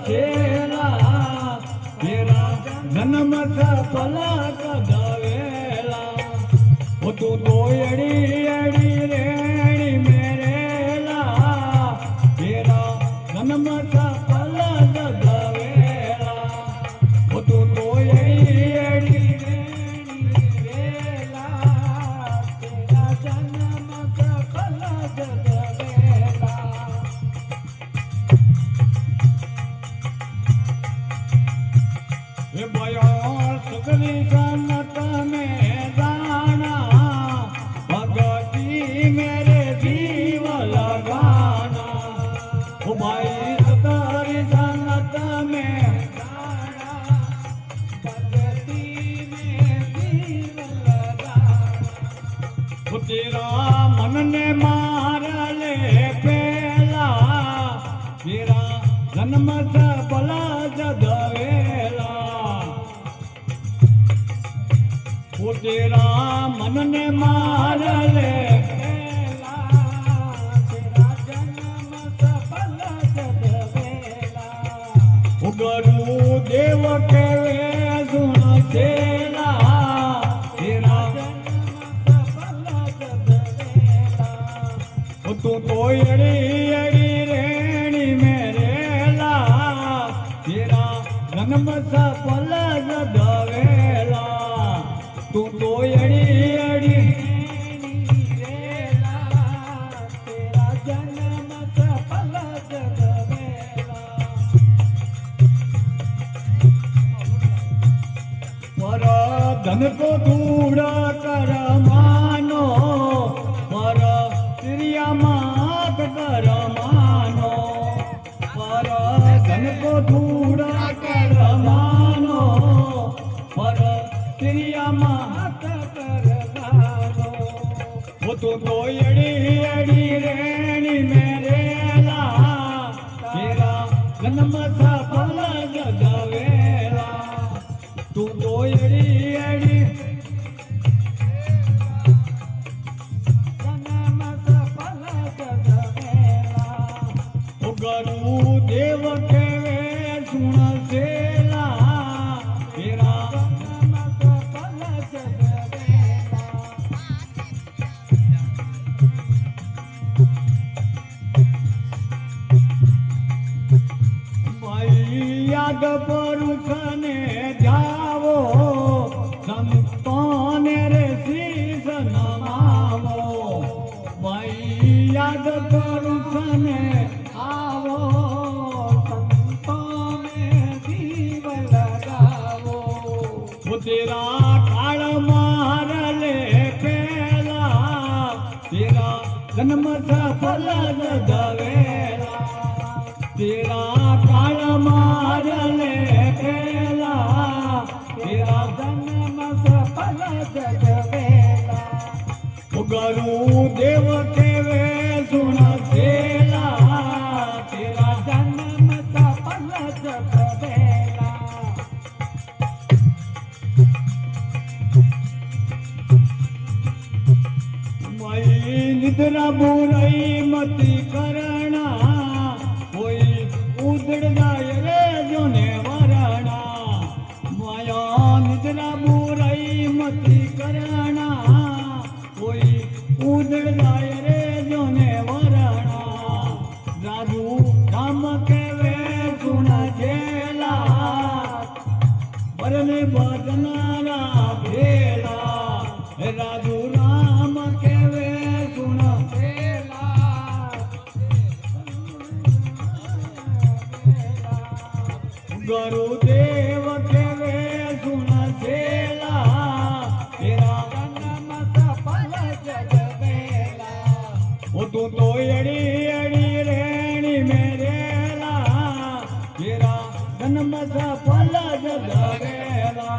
छेला तेरा जन्म सफला कदवेला वो तू तो एड़ी एड़ी रेणी मेरेला तेरा जन्म सफला कदवेला वो तू तो एड़ी एड़ी रेणी मेरेला तेरा जन्म सफला कदवेला सुगली सनत में जाना भगती मेरे जीव लगाना ओ भाई सतारी सनत में जाना भगती में जीव लगाना वो तेरा मन ने मार ले पेला तेरा जन्म सफला जदवेला वो तेरा मन ने मार ले तेरा जन्म सफल जदवेला वो गुरु देव के वे सुन सेला तेरा जन्म सफल जदवेला वो तू तो एड़ी एड़ी रेणी मेरेला तेरा जन्म सफल जदवेला तू तो एड़ी एड़ी रेला तेरा जन्म सफल जदवेला पर धन को दूड़ा कर मानो पर प्रिया मात कर मानो पर धन को दूड़ा कर मानो पर प्रिया मात कर मानो वो तो एड़ी एड़ी रेणी मेरेला तेरा जन्म सफल जदवेला तू तो एड़ी एड़ी जन्म सफल जदवेला वो गुरु देव के वे सुन सेला तेरा याद पुरुषने जावो संतों ने रे शीश नमावो भाई याद पुरुषने आवो संतों में जीव लगावो वो तेरा काल मार ले पेला तेरा जन्म सफल जदवेला तेरा काल मार ले पेला तेरा जन्म सफल जदवेला वो गुरु देव के वे सुन सेला तेरा जन्म सफल जदवेला मई निद्रा बुराई मती करना उदड़ जाए रे जोने वरणा माया निद्रा बुराई मती करना कोई उदड़ जाए रे जोने वरणा राजू राम के वे सुन झेला बरने बदनारा भेला राजू राम के वे सुन झेला गुरुदेव के वे सुन सेला तेरा जन्म सफल जदवेला वो तू तो एड़ी एड़ी रेणी मेरेला तेरा जन्म सफल जदवेला